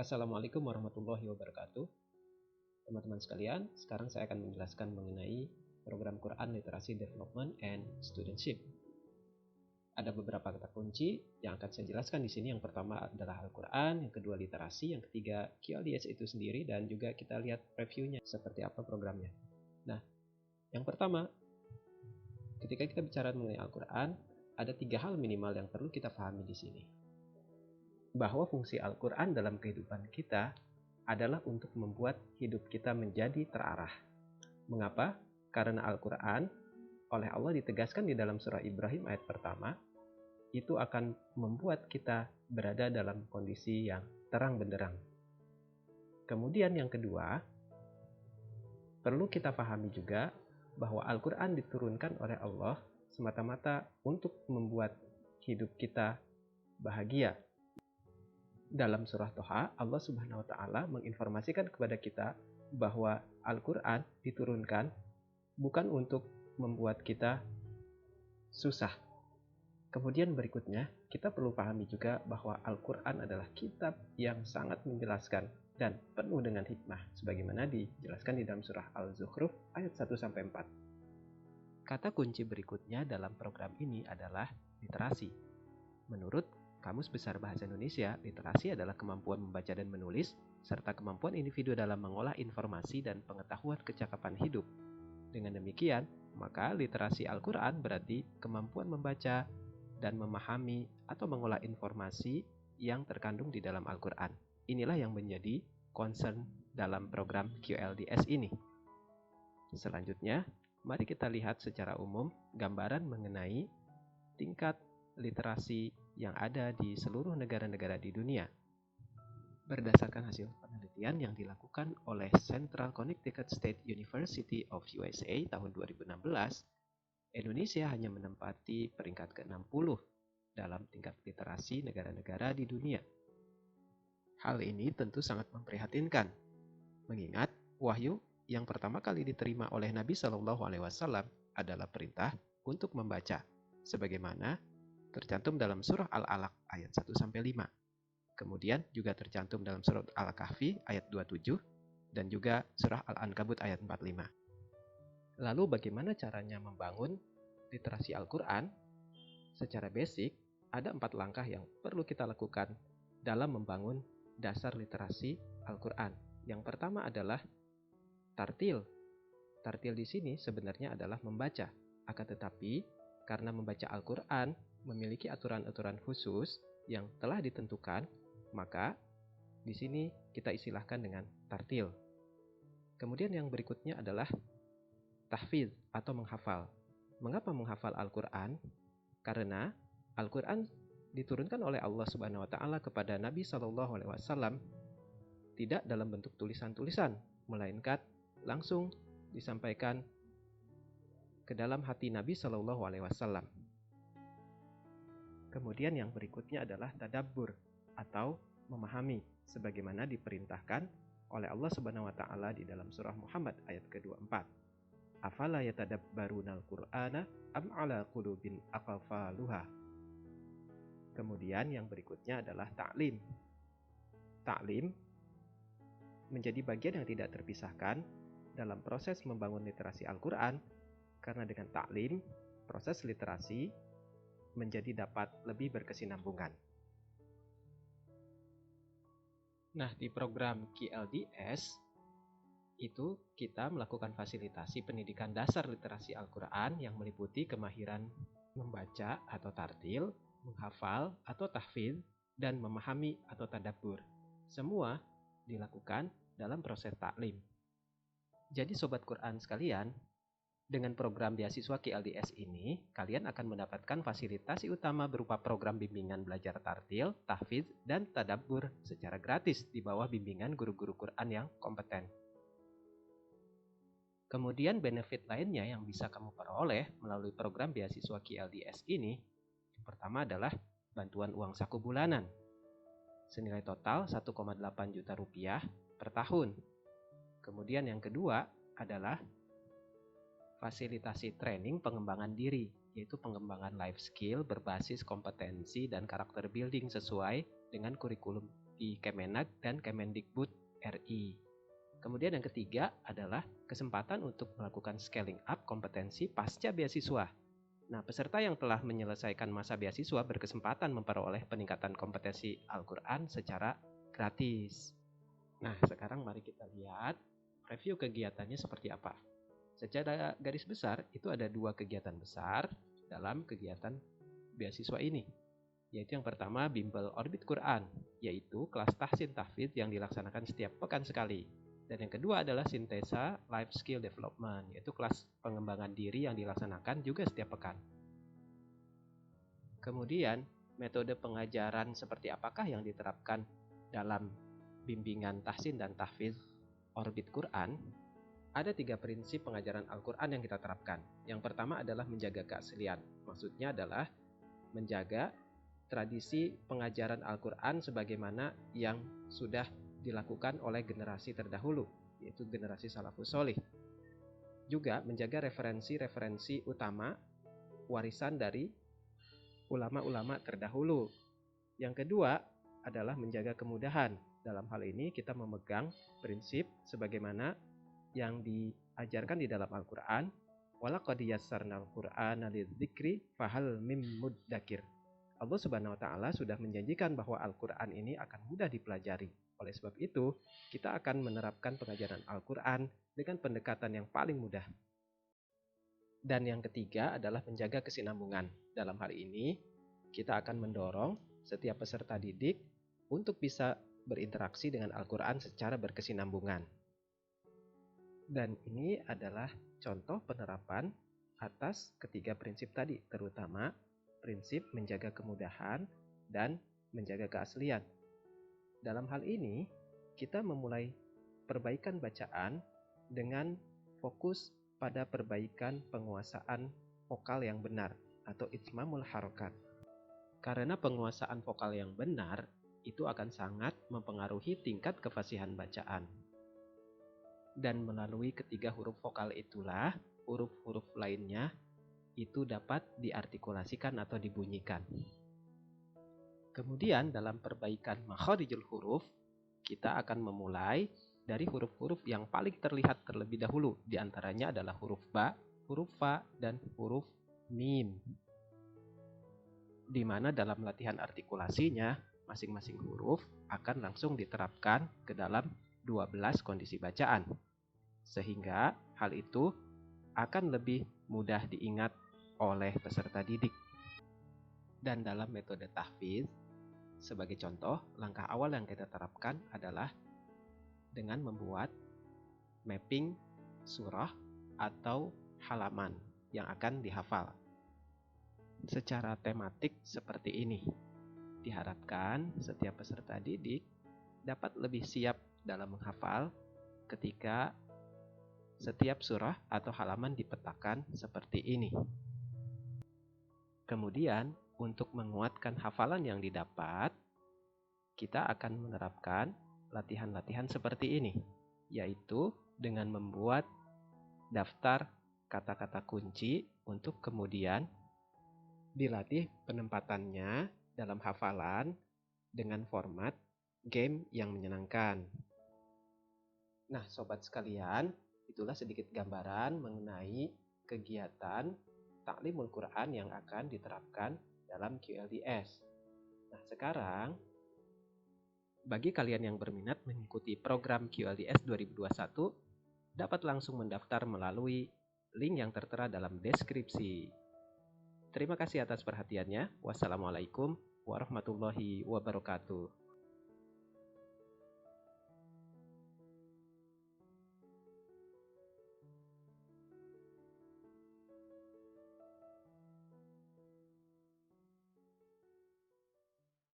Assalamualaikum warahmatullahi wabarakatuh. Teman-teman sekalian, sekarang saya akan menjelaskan mengenai program Quran Literasi Development and Studentship. Ada beberapa kata kunci yang akan saya jelaskan di sini. Yang pertama adalah Al-Quran, yang kedua literasi, yang ketiga QLDS itu sendiri, dan juga kita lihat reviewnya seperti apa programnya. Nah, yang pertama, ketika kita bicara mengenai Al-Quran, ada 3 hal minimal yang perlu kita pahami di sini. Bahwa fungsi Al-Quran dalam kehidupan kita adalah untuk membuat hidup kita menjadi terarah. Mengapa? Karena Al-Quran oleh Allah ditegaskan di dalam surah Ibrahim ayat pertama, itu akan membuat kita berada dalam kondisi yang terang benderang. Kemudian yang kedua, perlu kita pahami juga bahwa Al-Quran diturunkan oleh Allah semata-mata untuk membuat hidup kita bahagia. Dalam surah Toha, Allah Subhanahu wa Ta'ala menginformasikan kepada kita bahwa Al-Quran diturunkan bukan untuk membuat kita susah. Kemudian berikutnya, kita perlu pahami juga bahwa Al-Quran adalah kitab yang sangat menjelaskan dan penuh dengan hikmah, sebagaimana dijelaskan di dalam surah Al-Zukhruf ayat 1-4. Kata kunci berikutnya dalam program ini adalah literasi. Menurut Kamus Besar Bahasa Indonesia, literasi adalah kemampuan membaca dan menulis, serta kemampuan individu dalam mengolah informasi dan pengetahuan kecakapan hidup. Dengan demikian, maka literasi Al-Quran berarti kemampuan membaca dan memahami atau mengolah informasi yang terkandung di dalam Al-Quran. Inilah yang menjadi concern dalam program QLDS ini. Selanjutnya, mari kita lihat secara umum gambaran mengenai tingkat literasi yang ada di seluruh negara-negara di dunia. Berdasarkan hasil penelitian yang dilakukan oleh Central Connecticut State University of USA tahun 2016, Indonesia hanya menempati peringkat ke-60 dalam tingkat literasi negara-negara di dunia. Hal ini tentu sangat memprihatinkan, mengingat wahyu yang pertama kali diterima oleh Nabi Shallallahu Alaihi Wasallam adalah perintah untuk membaca, sebagaimana tercantum dalam surah Al-Alaq ayat 1-5. Kemudian juga tercantum dalam surah Al-Kahfi ayat 27 dan juga surah Al-Ankabut ayat 45. Lalu bagaimana caranya membangun literasi Al-Quran? Secara basic, ada 4 langkah yang perlu kita lakukan dalam membangun dasar literasi Al-Quran. Yang pertama adalah tartil. Tartil di sini sebenarnya adalah membaca. Akan tetapi, karena membaca Al-Quran memiliki aturan-aturan khusus yang telah ditentukan, maka di sini kita istilahkan dengan tartil. Kemudian yang berikutnya adalah tahfidz atau menghafal. Mengapa menghafal Al-Quran? Karena Al-Quran diturunkan oleh Allah Subhanahu wa Ta'ala kepada Nabi Shallallahu Alaihi Wasallam tidak dalam bentuk tulisan-tulisan, melainkan langsung disampaikan ke dalam hati Nabi Shallallahu Alaihi Wasallam. Kemudian yang berikutnya adalah tadabbur atau memahami, sebagaimana diperintahkan oleh Allah Subhanahu wa Ta'ala di dalam surah Muhammad ayat ke-24. Afala yatadabbarunal Qur'ana am ala qulubin aqfaluha. Kemudian yang berikutnya adalah ta'lim. Ta'lim menjadi bagian yang tidak terpisahkan dalam proses membangun literasi Al-Quran, karena dengan ta'lim, proses literasi menjadi dapat lebih berkesinambungan. Nah, di program QLDS itu kita melakukan fasilitasi pendidikan dasar literasi Al-Quran yang meliputi kemahiran membaca atau tartil, menghafal atau tahfidz, dan memahami atau tadabbur. Semua dilakukan dalam proses taklim. Jadi Sobat Quran sekalian, dengan program beasiswa QLDS ini, kalian akan mendapatkan fasilitasi utama berupa program bimbingan belajar tartil, tahfidz, dan tadabbur secara gratis di bawah bimbingan guru-guru Quran yang kompeten. Kemudian benefit lainnya yang bisa kamu peroleh melalui program beasiswa QLDS ini, yang pertama adalah bantuan uang saku bulanan senilai total 1,8 juta rupiah per tahun. Kemudian yang kedua adalah fasilitasi training pengembangan diri, yaitu pengembangan life skill berbasis kompetensi dan karakter building sesuai dengan kurikulum di Kemenag dan Kemendikbud RI. Kemudian yang ketiga adalah kesempatan untuk melakukan scaling up kompetensi pasca beasiswa. Nah, peserta yang telah menyelesaikan masa beasiswa berkesempatan memperoleh peningkatan kompetensi Al-Quran secara gratis. Nah, sekarang mari kita lihat review kegiatannya seperti apa. Secara garis besar, itu ada 2 kegiatan besar dalam kegiatan beasiswa ini. Yaitu yang pertama, Bimbel Orbit Quran, yaitu kelas tahsin tahfidz yang dilaksanakan setiap pekan sekali. Dan yang kedua adalah Sintesa Life Skill Development, yaitu kelas pengembangan diri yang dilaksanakan juga setiap pekan. Kemudian, metode pengajaran seperti apakah yang diterapkan dalam bimbingan tahsin dan tahfidz Orbit Quran? Ada 3 prinsip pengajaran Al-Quran yang kita terapkan. Yang pertama adalah menjaga keaslian. Maksudnya adalah menjaga tradisi pengajaran Al-Quran sebagaimana yang sudah dilakukan oleh generasi terdahulu, yaitu generasi salafus sholih. Juga menjaga referensi-referensi utama warisan dari ulama-ulama terdahulu. Yang kedua adalah menjaga kemudahan. Dalam hal ini kita memegang prinsip sebagaimana yang diajarkan di dalam Al-Quran, walaqad yassarnal Qur'ana lidzikri fahal mim muddakir. Allah Subhanahu wa taala sudah menjanjikan bahwa Al-Quran ini akan mudah dipelajari. Oleh sebab itu, kita akan menerapkan pengajaran Al-Quran dengan pendekatan yang paling mudah. Dan yang ketiga adalah menjaga kesinambungan. Dalam hal ini, kita akan mendorong setiap peserta didik untuk bisa berinteraksi dengan Al-Quran secara berkesinambungan. Dan ini adalah contoh penerapan atas ketiga prinsip tadi, terutama prinsip menjaga kemudahan dan menjaga keaslian. Dalam hal ini, kita memulai perbaikan bacaan dengan fokus pada perbaikan penguasaan vokal yang benar atau itmamul harokat. Karena penguasaan vokal yang benar itu akan sangat mempengaruhi tingkat kefasihan bacaan. Dan melalui ketiga huruf vokal itulah huruf-huruf lainnya itu dapat diartikulasikan atau dibunyikan. Kemudian dalam perbaikan makharijul huruf, kita akan memulai dari huruf-huruf yang paling terlihat terlebih dahulu. Di antaranya adalah huruf ba, huruf fa, dan huruf mim. Di mana dalam latihan artikulasinya, masing-masing huruf akan langsung diterapkan ke dalam 12 kondisi bacaan. Sehingga hal itu akan lebih mudah diingat oleh peserta didik. Dan dalam metode tahfidz, sebagai contoh, langkah awal yang kita terapkan adalah dengan membuat mapping surah atau halaman yang akan dihafal. Secara tematik seperti ini, diharapkan setiap peserta didik dapat lebih siap dalam menghafal ketika setiap surah atau halaman dipetakan seperti ini. Kemudian, untuk menguatkan hafalan yang didapat, kita akan menerapkan latihan-latihan seperti ini, yaitu dengan membuat daftar kata-kata kunci untuk kemudian dilatih penempatannya dalam hafalan dengan format game yang menyenangkan. Nah, sobat sekalian, itulah sedikit gambaran mengenai kegiatan Ta'limul Quran yang akan diterapkan dalam QLDS. Nah, sekarang bagi kalian yang berminat mengikuti program QLDS 2021, dapat langsung mendaftar melalui link yang tertera dalam deskripsi. Terima kasih atas perhatiannya. Wassalamualaikum warahmatullahi wabarakatuh.